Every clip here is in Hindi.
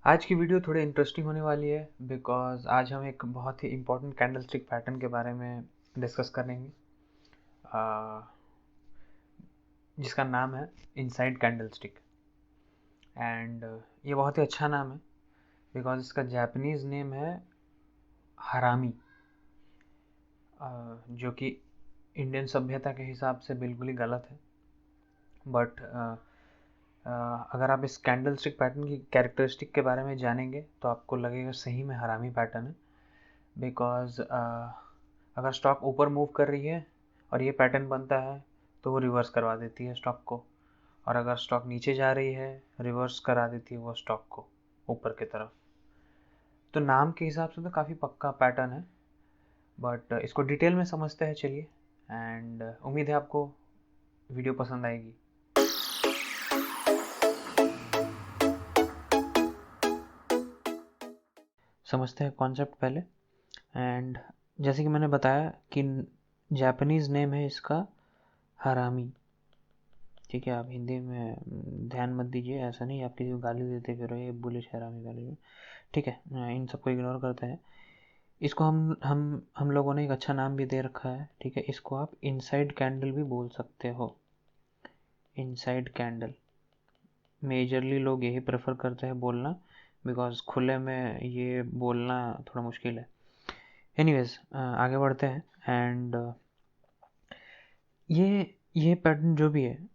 आज की वीडियो थोड़ी इंटरेस्टिंग होने वाली है बिकॉज आज हम एक बहुत ही इम्पोर्टेंट कैंडलस्टिक पैटर्न के बारे में डिस्कस करेंगे जिसका नाम है इनसाइड कैंडलस्टिक। एंड ये बहुत ही अच्छा नाम है बिकॉज इसका जापानीज नेम है हरामी, जो कि इंडियन सभ्यता के हिसाब से बिल्कुल ही गलत है। बट अगर आप इस कैंडलस्टिक पैटर्न की कैरेक्टरिस्टिक के बारे में जानेंगे तो आपको लगेगा सही में हरामी पैटर्न है। बिकॉज अगर स्टॉक ऊपर मूव कर रही है और ये पैटर्न बनता है तो वो रिवर्स करवा देती है स्टॉक को, और अगर स्टॉक नीचे जा रही है रिवर्स करा देती है वो स्टॉक को ऊपर की तरफ। तो नाम के हिसाब से तो काफ़ी पक्का पैटर्न है, बट इसको डिटेल में समझते हैं चलिए। एंड उम्मीद है आपको वीडियो पसंद आएगी। समझते हैं कॉन्सेप्ट पहले। एंड जैसे कि मैंने बताया कि जापानीज़ नेम है इसका हरामी। ठीक है, आप हिंदी में ध्यान मत दीजिए, ऐसा नहीं आप किसी को गाली देते फिर ये बुलिश हरामी गाली। ठीक है, इन सबको इग्नोर करते हैं। इसको हम लोगों ने एक अच्छा नाम भी दे रखा है। ठीक है, इसको आप इनसाइड कैंडल भी बोल सकते हो। इनसाइड कैंडल मेजरली लोग यही प्रेफर करते हैं बोलना, बिकॉज खुले में ये बोलना थोड़ा मुश्किल है। एनीवेज आगे बढ़ते हैं। एंड ये पैटर्न जो भी है,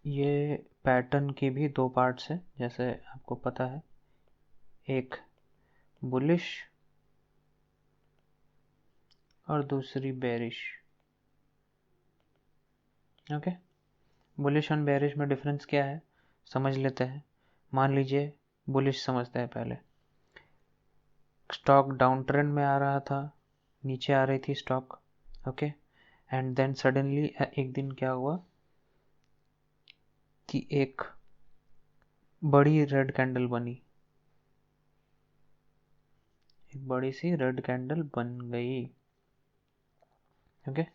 ये पैटर्न के भी दो पार्ट्स हैं जैसे आपको पता है, एक बुलिश और दूसरी बेरिश। ओके, बुलिश और बेरिश में डिफरेंस क्या है समझ लेते हैं। मान लीजिए बुलिश समझते हैं पहले। स्टॉक डाउन ट्रेंड में आ रहा था, नीचे आ रही थी stock. Okay, and then suddenly एक दिन क्या हुआ कि एक बड़ी रेड कैंडल बनी, एक बड़ी सी रेड कैंडल बन गई। ओके,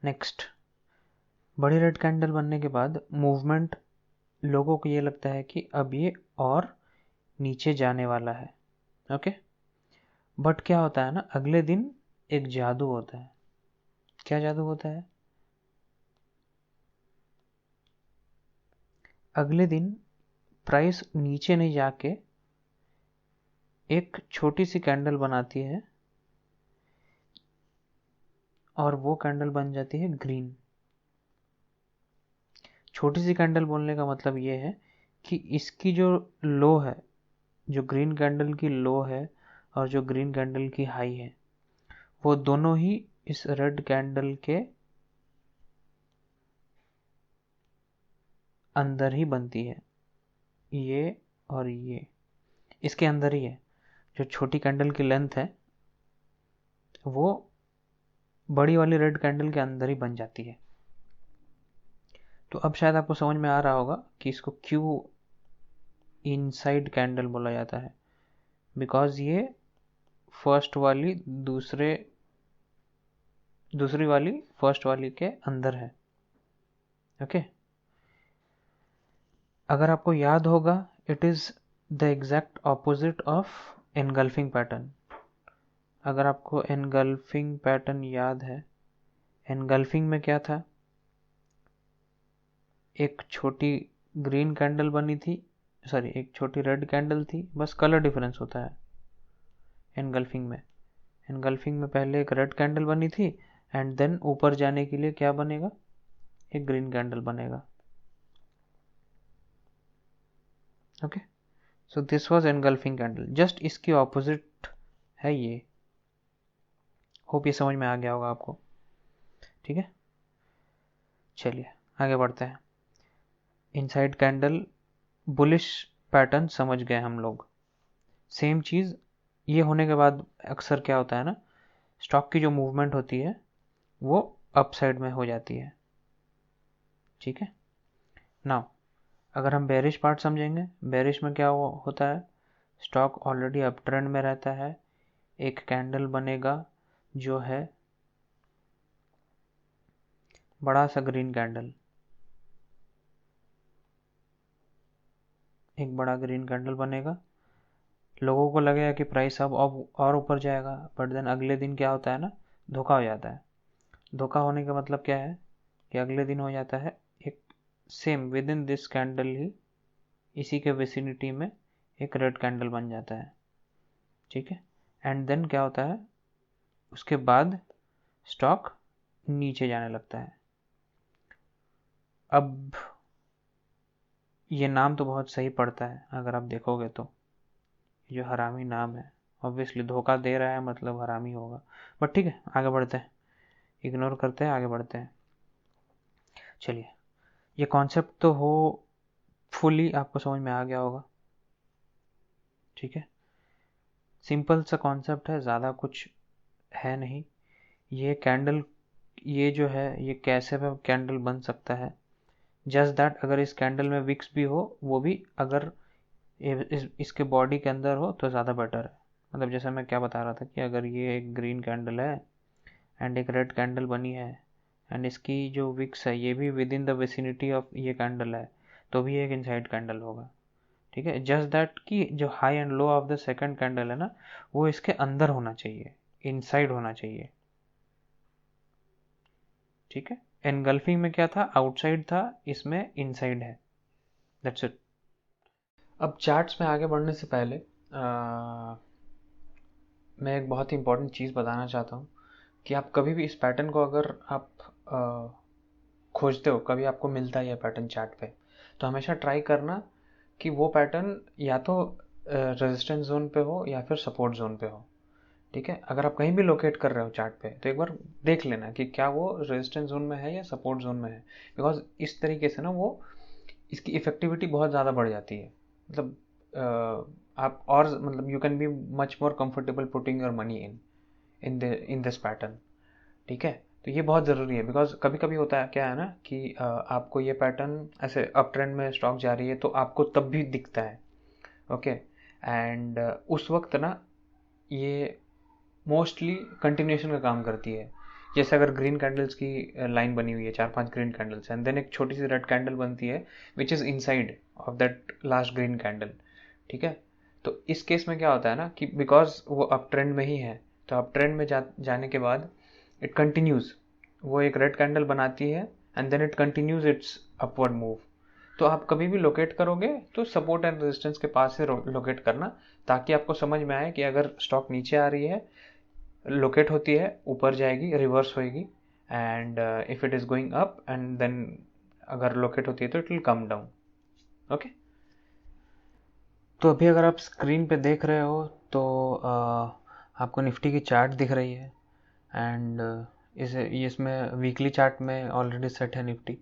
नेक्स्ट बड़ी रेड कैंडल बनने के बाद मूवमेंट, लोगों को ये लगता है कि अब ये और नीचे जाने वाला है। ओके, बट क्या होता है ना, अगले दिन एक जादू होता है। क्या जादू होता है? अगले दिन प्राइस नीचे नहीं जाके एक छोटी सी कैंडल बनाती है और वो कैंडल बन जाती है ग्रीन। छोटी सी कैंडल बोलने का मतलब ये है कि इसकी जो लो है, जो ग्रीन कैंडल की लो है और जो ग्रीन कैंडल की हाई है, वो दोनों ही इस रेड कैंडल के अंदर ही बनती है। ये और ये इसके अंदर ही है। जो छोटी कैंडल की लेंथ है वो बड़ी वाली रेड कैंडल के अंदर ही बन जाती है। तो अब शायद आपको समझ में आ रहा होगा कि इसको क्यों इनसाइड कैंडल बोला जाता है। बिकॉज ये फर्स्ट वाली दूसरी वाली फर्स्ट वाली के अंदर है। ओके, अगर आपको याद होगा, it is the exact opposite of engulfing pattern. अगर आपको एनगल्फिंग पैटर्न याद है, एनगल्फिंग में क्या था, एक छोटी ग्रीन कैंडल बनी थी, सॉरी एक छोटी रेड कैंडल थी, बस कलर डिफरेंस होता है एनगल्फिंग में। एनगल्फिंग में पहले एक रेड कैंडल बनी थी एंड देन ऊपर जाने के लिए क्या बनेगा, एक ग्रीन कैंडल बनेगा। Okay, so this was engulfing candle, just इसकी ऑपोजिट है ये। होप ये समझ में आ गया होगा आपको। ठीक है, चलिए आगे बढ़ते हैं। इनसाइड कैंडल बुलिश पैटर्न समझ गए हम लोग। सेम चीज़ ये होने के बाद अक्सर क्या होता है ना, स्टॉक की जो मूवमेंट होती है वो अप साइड में हो जाती है। ठीक है, नाउ अगर हम बेरिश पार्ट समझेंगे, बेरिश में क्या होता है, स्टॉक ऑलरेडी अप ट्रेंड में रहता है, एक कैंडल बनेगा जो है बड़ा सा ग्रीन कैंडल, एक बड़ा ग्रीन कैंडल बनेगा लोगों को लगेगा कि प्राइस अब और ऊपर जाएगा, बट देन अगले दिन क्या होता है ना, धोखा हो जाता है। धोखा होने का मतलब क्या है कि अगले दिन हो जाता है एक same within this candle ही, इसी के विसिनिटी में एक रेड कैंडल बन जाता है, ठीक है। एंड देन क्या होता है, उसके बाद स्टॉक नीचे जाने लगता है। अब ये नाम तो बहुत सही पड़ता है अगर आप देखोगे तो, जो हरामी नाम है, ऑब्वियसली धोखा दे रहा है मतलब हरामी होगा, बट ठीक है आगे बढ़ते हैं, इग्नोर करते हैं, आगे बढ़ते हैं। चलिए, ये कॉन्सेप्ट तो हो फुली आपको समझ में आ गया होगा, ठीक है। सिंपल सा कॉन्सेप्ट है, ज़्यादा कुछ है नहीं। ये कैंडल, ये जो है ये कैसे पे कैंडल बन सकता है, जस्ट दैट अगर इस कैंडल में विक्स भी हो, वो भी अगर इसके बॉडी के अंदर हो तो ज़्यादा बेटर है। मतलब जैसे मैं क्या बता रहा था कि अगर ये एक ग्रीन कैंडल है एंड एक रेड कैंडल बनी है एंड इसकी जो विक्स है ये भी with in the vicinity of ये कैंडल है, तो भी एक इनसाइड कैंडल होगा, ठीक है। जस्ट दैट कि जो high and low of the second candle है ना, वो इसके अंदर होना चाहिए, इनसाइड होना चाहिए, ठीक है। एनगल्फिंग में क्या था, आउटसाइड था, इसमें इनसाइड है, दैट्स इट। अब चार्ट्स में आगे बढ़ने से पहले मैं एक बहुत ही इंपॉर्टेंट चीज़ बताना चाहता हूँ कि आप कभी भी इस पैटर्न को अगर आप खोजते हो, कभी आपको मिलता है ये पैटर्न चार्ट पे, तो हमेशा ट्राई करना कि वो पैटर्न या तो रेजिस्टेंस जोन पे हो या फिर सपोर्ट जोन पे हो, ठीक है। अगर आप कहीं भी लोकेट कर रहे हो चार्ट पे तो एक बार देख लेना कि क्या वो रेजिस्टेंस जोन में है या सपोर्ट जोन में है, बिकॉज इस तरीके से ना वो इसकी इफेक्टिविटी बहुत ज़्यादा बढ़ जाती है। मतलब आप और मतलब you can be much more comfortable putting your money in this pattern, ठीक है। तो ये बहुत ज़रूरी है, बिकॉज कभी कभी होता है क्या है ना कि आपको ये पैटर्न ऐसे अप ट्रेंड में स्टॉक जा रही है तो आपको तब भी दिखता है, ओके। एंड उस वक्त ना ये मोस्टली कंटिन्यूएशन का काम करती है। जैसे अगर ग्रीन कैंडल्स की लाइन बनी हुई है, 4-5 ग्रीन कैंडल्स एंड देन एक छोटी सी रेड कैंडल बनती है which is inside of that last green candle, ठीक है। तो इस केस में क्या होता है ना कि बिकॉज वो अप ट्रेंड में ही है, तो अप ट्रेंड में जाने के बाद इट कंटिन्यूज, वो एक रेड कैंडल बनाती है and then it continues its upward move. तो आप कभी भी लोकेट करोगे तो सपोर्ट एंड रेजिस्टेंस के पास से लोकेट करना, ताकि आपको समझ में आए कि अगर स्टॉक नीचे आ रही है, लोकेट होती है, ऊपर जाएगी, रिवर्स होएगी, and if it is going up and then अगर लोकेट होती है तो it will come down, okay. तो अभी अगर आप स्क्रीन पे देख रहे हो तो आपको निफ्टी की चार्ट दिख रही है एंड इसमें वीकली चार्ट में ऑलरेडी सेट है निफ्टी।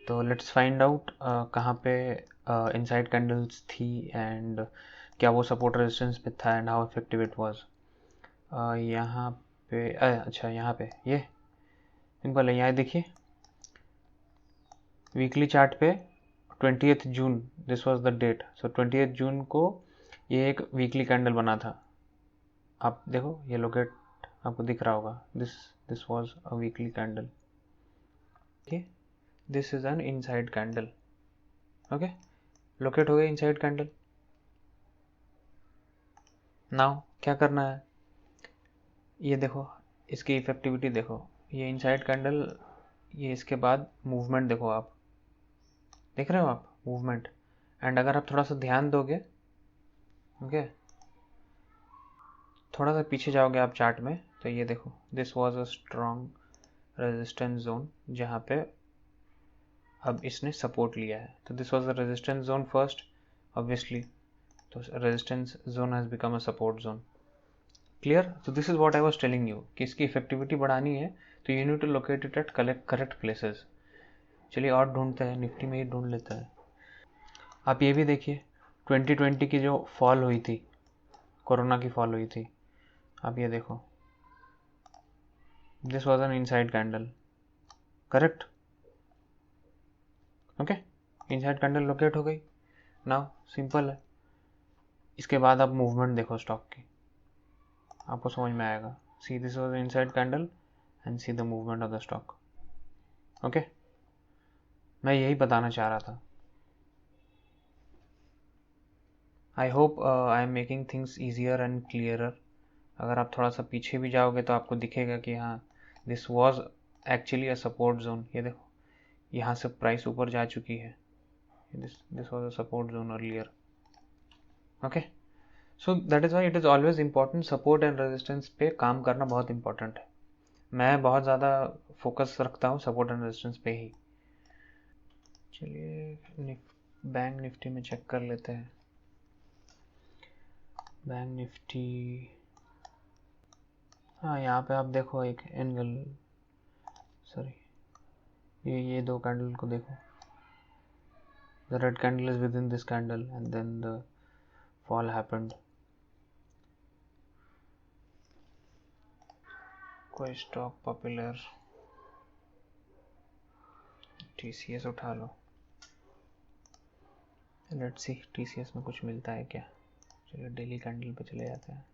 तो लेट्स फाइंड आउट कहाँ पे इनसाइड कैंडल्स थी एंड क्या वो सपोर्ट रेजिस्टेंस पे था and how effective it was. यहाँ पे अच्छा यहाँ पे ये सिंपल है, यहाँ देखिए वीकली चार्ट पे 20th June this was the date, so 20th जून को ये एक वीकली कैंडल बना था। आप देखो ये लोकेट आपको दिख रहा होगा, this was a weekly candle, okay. This is an inside candle, okay. Locate हो गया इनसाइड कैंडल। नाउ क्या करना है, ये देखो इसकी इफेक्टिविटी देखो, ये इनसाइड कैंडल, ये इसके बाद मूवमेंट देखो, आप देख रहे हो आप मूवमेंट, एंड अगर आप थोड़ा सा ध्यान दोगे, ओके, थोड़ा सा पीछे जाओगे आप चार्ट में तो ये देखो this was a strong resistance zone जहाँ पे अब इसने सपोर्ट लिया है। तो this was a resistance zone first, obviously, तो resistance zone has become a support zone, clear. तो this is what I was telling you कि इसकी इफेक्टिविटी बढ़ानी है तो you need to locate it at correct places. चलिए और ढूंढते हैं, निफ्टी में ही ढूंढ लेता है। आप ये भी देखिए 2020 की जो फॉल हुई थी, कोरोना की फॉल हुई थी, आप ये देखो this was an inside candle, correct, okay. Inside candle locate हो गई। नाउ सिंपल है, इसके बाद आप मूवमेंट देखो स्टॉक की, आपको समझ में आएगा। See this was inside candle and see the movement of the stock, okay. मैं यही बताना चाह रहा था। I hope I am making things easier and clearer. अगर आप थोड़ा सा पीछे भी जाओगे तो आपको दिखेगा कि हाँ, this was actually a support zone. ये देखो, यहाँ से प्राइस ऊपर जा चुकी है। This was a support zone earlier. Okay, so that is why it is always important, support and resistance पे काम करना बहुत इंपॉर्टेंट है। मैं बहुत ज़्यादा फोकस रखता हूँ सपोर्ट एंड रेजिस्टेंस पे ही। चलिए बैंक निफ्टी में चेक कर लेते हैं। बैंक निफ्टी, हाँ यहाँ पे आप देखो एक एंगल, सॉरी ये दो कैंडल को देखो। The red candle is within this candle and then the fall happened. कोई स्टॉक पॉपुलर, TCS उठा लो। लेट्स सी TCS में कुछ मिलता है क्या। चलो डेली कैंडल पे चले जाते हैं,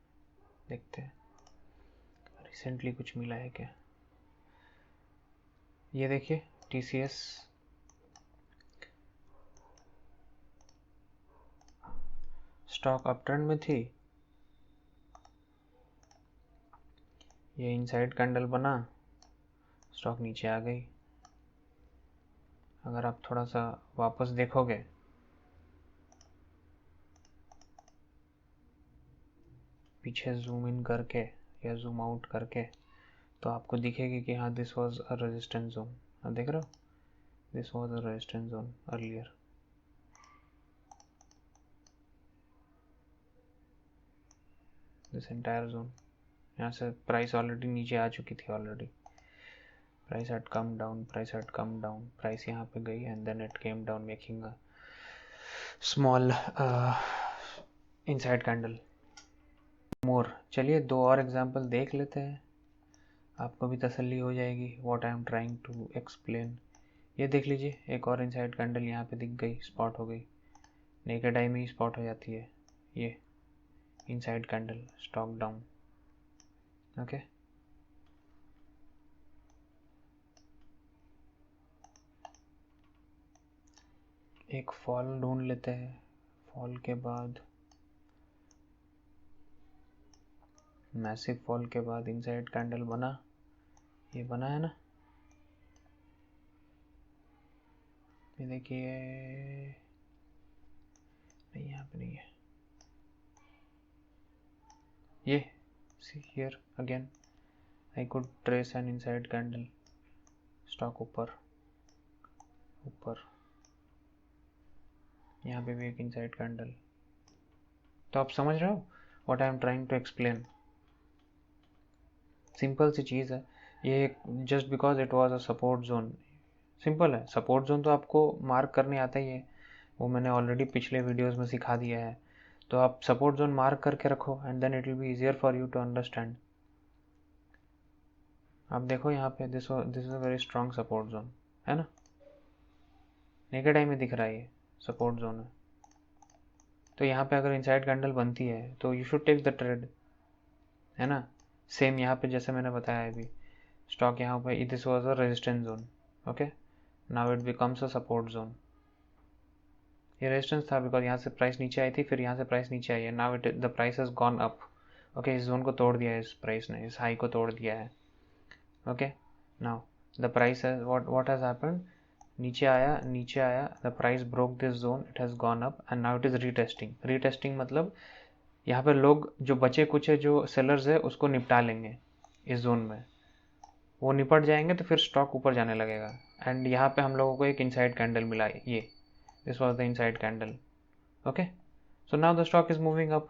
देखते हैं रिसेंटली कुछ मिला है क्या। ये देखिए TCS स्टॉक अप ट्रेंड में थी, ये इनसाइड कैंडल बना, स्टॉक नीचे आ गई। अगर आप थोड़ा सा वापस देखोगे पीछे जूम इन करके या जूम आउट करके, तो आपको दिखेगी कि हाँ, this was a resistance zone. आप देख रहे हो, this was a resistance zone earlier. This entire zone, यहाँ से प्राइस ऑलरेडी नीचे आ चुकी थी already. Price had come down, price had come down, price यहाँ पे गई and then it came down making a small inside candle more. चलिए दो और एग्जांपल देख लेते हैं, आपको भी तसल्ली हो जाएगी what I am trying to explain. ये देख लीजिए, एक और इनसाइड कैंडल यहाँ पे दिख गई, स्पॉट हो गई, नेकेड आई में ही स्पॉट हो जाती है। ये inside candle, stock down. Okay, एक फॉल ढूंढ लेते हैं। फॉल के बाद, मैसिव फॉल के बाद इनसाइड कैंडल बना, ये बना है ना, ये देखिए, नहीं यहाँ पे नहीं है, ये see here again I could trace an inside candle, stock ऊपर ऊपर, यहाँ पे भी एक इनसाइड कैंडल। तो आप समझ रहे हो what I am trying to explain. Simple सी चीज़ है ये, just because it was a support zone. Simple है, सपोर्ट जोन तो आपको मार्क करने आता ही है, वो मैंने ऑलरेडी पिछले वीडियोस में सिखा दिया है। तो आप सपोर्ट जोन मार्क करके रखो and then it will be easier for you to understand. आप देखो यहाँ पे this is a very strong support zone, है ना, नेकेड आई में दिख रहा है ये सपोर्ट जोन है। तो यहाँ पे अगर इनसाइड कैंडल बनती है तो you should take the trade, है ना। सेम यहाँ पे जैसे मैंने बताया अभी, स्टॉक यहाँ पे this was a resistance zone, okay, now it becomes a support zone. ये रेजिस्टेंस था बिकॉज यहाँ से प्राइस नीचे आई थी, फिर यहाँ से प्राइस नीचे आई है, now it the price has gone up. Okay, इस जोन को तोड़ दिया है इस प्राइस ने, इस हाई को तोड़ दिया है। Okay, now the price has what has happened, नीचे आया, the price broke this zone, it has gone up and now it is retesting. Retesting मतलब यहाँ पे लोग जो बचे कुछ है, जो सेलर्स है, उसको निपटा लेंगे इस जोन में, वो निपट जाएंगे तो फिर स्टॉक ऊपर जाने लगेगा। एंड यहाँ पे हम लोगों को एक इनसाइड कैंडल मिला, ये this was the inside candle. okay, so now the stock is moving up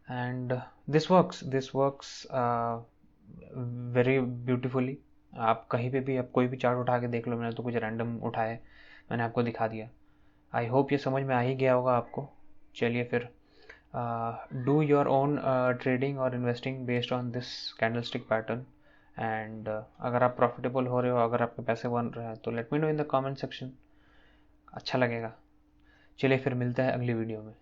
and this works very beautifully। आप कहीं पे भी, आप कोई भी चार्ट उठा के देख लो, मैंने तो कुछ रैंडम उठाए, मैंने आपको दिखा दिया। आई होप ये समझ में आ ही गया होगा आपको। चलिए फिर डू योर ओन ट्रेडिंग और investing based on this candlestick pattern and अगर आप प्रॉफिटेबल हो रहे हो, अगर आपके पैसे बन रहे हैं तो let me know in the comment section, अच्छा लगेगा। चलिए फिर मिलते हैं अगली वीडियो में।